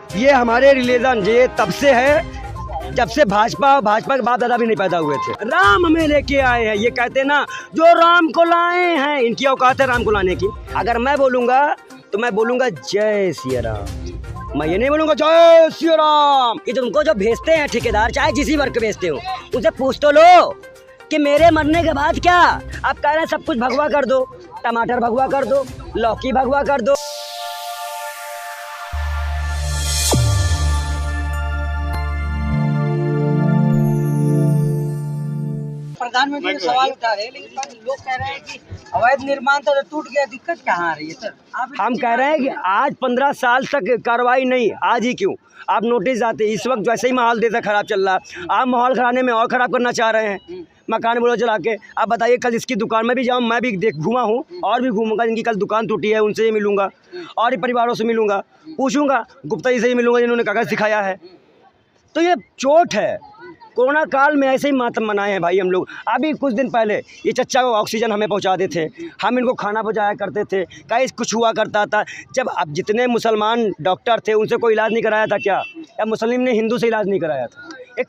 ये हमारे रिलीजन ये तब से है जब से भाजपा के बाप दादा भी नहीं पैदा हुए थे। राम हमें लेके आए हैं, ये कहते ना जो राम को लाए हैं, इनकी औकात है राम को लाने की। अगर मैं बोलूँगा तो मैं बोलूँगा जय सिया राम, मैं ये नहीं बोलूँगा जय सिया राम। ये तुमको जो भेजते हैं ठेकेदार, चाहे जिस वर्ग के भेजते हो, उनसे पूछ तो लो कि मेरे मरने के बाद क्या। आप कह रहे हैं सब कुछ भगवा कर दो, टमाटर भगवा कर दो, लौकी भगवा कर दो। प्रधानमंत्री ने सवाल उठा रहे हैं, लेकिन लोग कह रहे हैं कि अवैध निर्माण तो टूट गया, दिक्कत कहाँ आ रही है सर? हम कह रहे हैं कि आज 15 साल तक कार्रवाई नहीं, आज ही क्यों? आप नोटिस आते, इस वक्त वैसे ही माहौल देश खराब चल रहा है, आप माहौल खराने में और ख़राब करना चाह रहे हैं मकान बोलो चला के। आप बताइए, कल इसकी दुकान में भी जाऊँ, मैं भी घूमा हूँ और भी घूमूंगा, जिनकी कल दुकान टूटी है उनसे ही मिलूंगा और ही परिवारों से मिलूंगा, पूछूंगा, गुप्ता से ही मिलूंगा जिन्होंने कागज़ दिखाया है। तो ये चोट है। कोरोना काल में ऐसे ही मातम मनाए हैं भाई हम लोग। अभी कुछ दिन पहले ये चच्चा को ऑक्सीजन हमें पहुंचाते थे, हम इनको खाना पहुंचाया करते थे, कहीं कुछ हुआ करता था। जब अब जितने मुसलमान डॉक्टर थे उनसे कोई इलाज नहीं कराया था क्या? या मुस्लिम ने हिंदू से इलाज नहीं कराया था? एक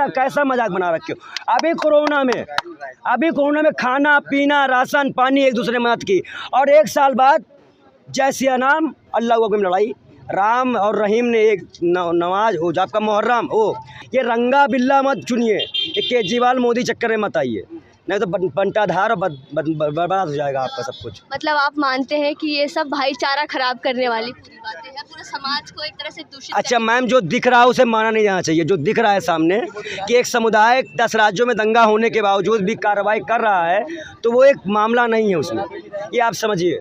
कैसा मजाक बना रखे हो। अभी कोरोना में खाना पीना राशन पानी एक दूसरे में मत की, और 1 साल बाद जय सिया नाम अल्लाह हुआ की लड़ाई। राम और रहीम ने एक नमाज हो, जो आपका मुहर्रम हो, ये रंगा बिल्ला मत चुनिए, ये केजरीवाल मोदी चक्कर में मत आइए, नहीं तो बंटाधार और बर्बाद हो जाएगा आपका सब कुछ। मतलब आप मानते हैं कि ये सब भाईचारा खराब करने वाली पूरी बातें हैं, पूरे समाज को एक तरह से दूषित। अच्छा मैम, जो दिख रहा है उसे माना नहीं जाना चाहिए। जो दिख रहा है सामने कि एक समुदाय 10 राज्यों में दंगा होने के बावजूद भी कार्रवाई कर रहा है, तो वो एक मामला नहीं है उसमें, ये आप समझिए।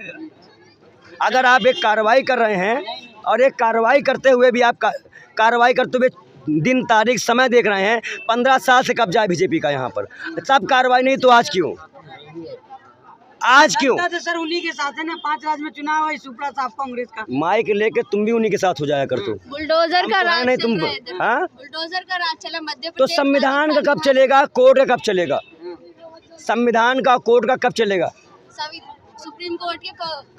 अगर आप एक कार्रवाई कर रहे हैं और एक कार्रवाई करते हुए भी आप कार्रवाई करते हुए दिन तारीख समय देख रहे हैं, 15 साल से कब्जा है बीजेपी का यहाँ पर, तब कार्रवाई नहीं तो आज क्यों? तो सर उन्हीं के साथ है ना, 5 राज्य में चुनाव है, सुप्रा साहब कांग्रेस का। माइक लेके तुम भी उन्हीं के साथ हो जाया कर तू। बुलडोजर का राज नहीं तुम, हाँ बुलडोजर का राज चला मध्य प्रदेश। तो संविधान का कब चलेगा? कोर्ट का कब चलेगा? संविधान का कोर्ट का कब चलेगा? सुप्रीम कोर्ट के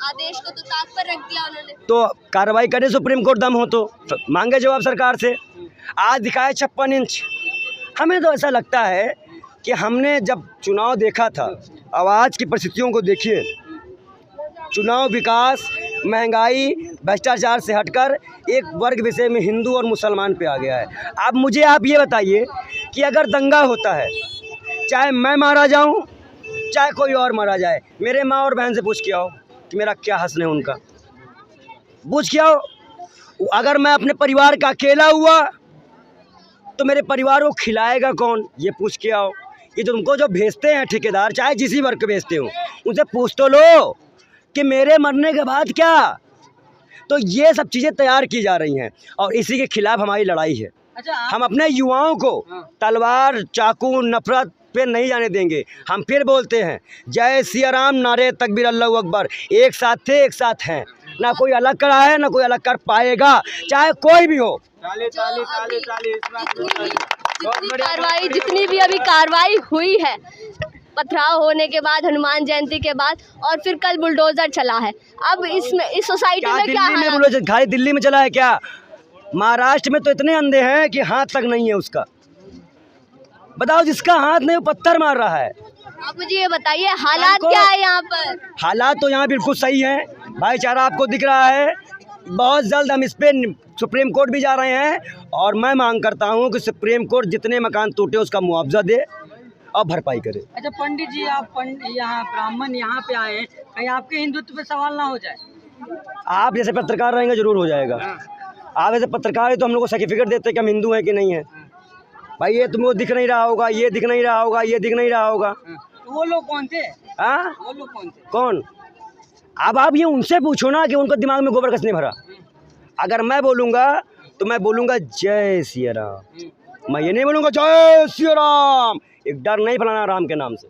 आदेश को तो ताक पर रख दिया उन्होंने। तो कार्रवाई करे, सुप्रीम कोर्ट दम हो तो मांगे जवाब सरकार से। आज दिखाए 56 इंच। हमें तो ऐसा लगता है कि हमने जब चुनाव देखा था, अब आज की परिस्थितियों को देखिए, चुनाव विकास महंगाई भ्रष्टाचार से हटकर एक वर्ग विषय में हिंदू और मुसलमान पे आ गया है। अब मुझे आप ये बताइए कि अगर दंगा होता है, चाहे मैं मारा जाऊं चाहे कोई और मारा जाए, मेरे माँ और बहन से पूछ के आओ कि मेरा क्या हस्न है उनका, पूछ के आओ। अगर मैं अपने परिवार का अकेला हुआ तो मेरे परिवार को खिलाएगा कौन, ये पूछ के आओ। ये तुमको जो भेजते हैं ठेकेदार, चाहे जिस वर्ग के भेजते हो, उनसे पूछ तो लो कि मेरे मरने के बाद क्या। तो ये सब चीज़ें तैयार की जा रही हैं और इसी के खिलाफ हमारी लड़ाई है। हम अपने युवाओं को तलवार चाकू नफरत पे नहीं जाने देंगे। हम फिर बोलते हैं जय सिया राम, नारे तकबीर, अल्लाहू अकबर। एक साथ थे, एक साथ हैं, ना कोई अलग करा है ना कोई अलग कर पाएगा, चाहे कोई भी हो। जितनी भी अभी कार्रवाई हुई है, पथराव होने के बाद, हनुमान जयंती के बाद, और फिर कल बुलडोजर चला है। अब इसमें इस सोसाइटी में क्या दिल्ली में बुलडोजर खाली दिल्ली में चला है क्या? महाराष्ट्र में तो इतने अंधे हैं कि हाथ तक नहीं है उसका। बताओ, जिसका हाथ नहीं वो पत्थर मार रहा है। आप मुझे ये बताइए हालात क्या है यहाँ पर? हालात तो यहाँ बिल्कुल सही है, भाईचारा आपको दिख रहा है। बहुत जल्द हम इस पे सुप्रीम कोर्ट भी जा रहे हैं और मैं मांग करता हूँ कि सुप्रीम कोर्ट जितने मकान टूटे उसका मुआवजा दे और भरपाई करे। अच्छा पंडित जी, आप यहाँ ब्राह्मण यहाँ पे आए हैं, कहीं आपके हिंदुत्व पे सवाल ना हो जाए? आप जैसे पत्रकार रहेंगे जरूर हो जाएगा। आप ऐसे पत्रकार है तो हम लोग को सर्टिफिकेट देते हैं कि हम हिंदू हैं कि नहीं है। भाई ये तुमको दिख नहीं रहा होगा, ये दिख नहीं रहा होगा, ये दिख नहीं रहा होगा। तो वो लोग कौन थे? हाँ, वो लोग कौन थे? कौन? अब आप ये उनसे पूछो ना कि उनको दिमाग में गोबर किसने भरा। अगर मैं बोलूँगा तो मैं बोलूँगा जय सिया राम, मैं ये नहीं बोलूँगा जय सिया राम। एक डर नहीं फैलाना राम के नाम से,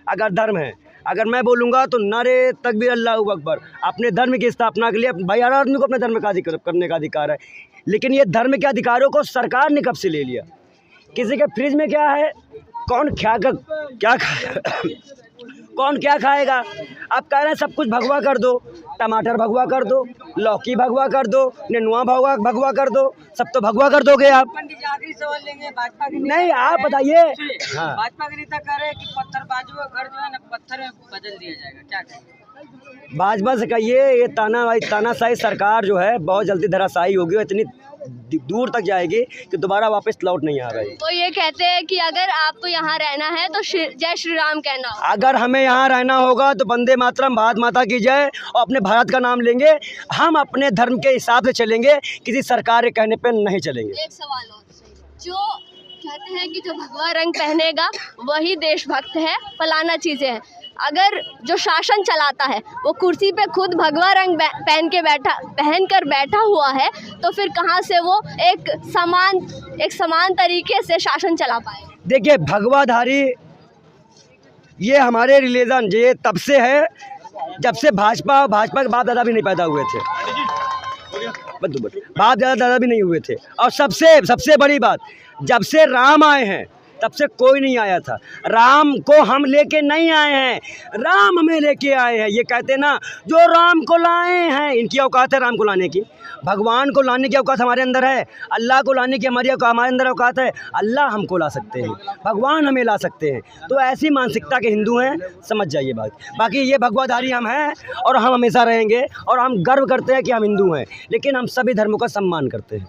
अगर धर्म है। अगर मैं बोलूँगा तो नारे तकबीर, अल्लाहू अकबर। अपने धर्म की स्थापना के लिए भाई हर आदमी को अपने धर्म का करने का अधिकार है, लेकिन ये धर्म के अधिकारों को सरकार ने कब से ले लिया? किसी के फ्रिज में क्या है, कौन क्या खाएगा? आप कह रहे हैं सब कुछ भगवा कर दो, टमाटर भगवा कर दो, लौकी भगवा कर दो, नेनुआ भगवा कर दो, सब तो भगवा कर दोगे आप। पंडित जी आखिरी सवाल लेंगे भाजपा के नेता। नहीं, आप बताइए। हाँ, भाजपा के नेता कह रहे हैं कि पत्थरबाजों का घर जो है ना पत्थर में बदल दिया जाएगा, क्या कहेंगे? भाजपा से कहिए ये तानाशाही सरकार जो है बहुत जल्दी धराशायी होगी और इतनी दूर तक जाएगी कि दोबारा वापस लौट नहीं आ रही। तो ये कहते हैं कि अगर आपको यहाँ रहना है तो जय श्री राम कहना होगा। अगर हमें यहाँ रहना होगा तो वंदे मातरम, भारत माता की जय, और अपने भारत का नाम लेंगे। हम अपने धर्म के हिसाब से चलेंगे, किसी सरकार के कहने पे नहीं चलेंगे। एक सवाल और, जो कहते हैं कि जो भगवा रंग पहनेगा वही देशभक्त है, फलाना चीज़ें हैं। अगर जो शासन चलाता है वो कुर्सी पे खुद भगवा रंग पहन कर बैठा हुआ है तो फिर कहाँ से वो एक समान तरीके से शासन चला पाए? देखिए, भगवाधारी ये हमारे रिलीजन ये तब से है जब से भाजपा के बाप दादा भी नहीं पैदा हुए थे, बाप दादा भी नहीं हुए थे। और सबसे बड़ी बात, जब से राम आए हैं तब से कोई नहीं आया था। राम को हम लेके नहीं आए हैं, राम हमें लेके आए हैं। ये कहते ना जो राम को लाए हैं, इनकी औकात है राम को लाने की। भगवान को लाने की औकात हमारे अंदर है, अल्लाह को लाने की हमारे अंदर औकात है। अल्लाह हमको ला सकते हैं, भगवान हमें ला सकते हैं। तो ऐसी मानसिकता के हिंदू हैं, समझ जाइए बात। बाकी ये भगवाधारी हम हैं और हम हमेशा रहेंगे और हम गर्व करते हैं कि हम हिंदू हैं, लेकिन हम सभी धर्मों का सम्मान करते हैं।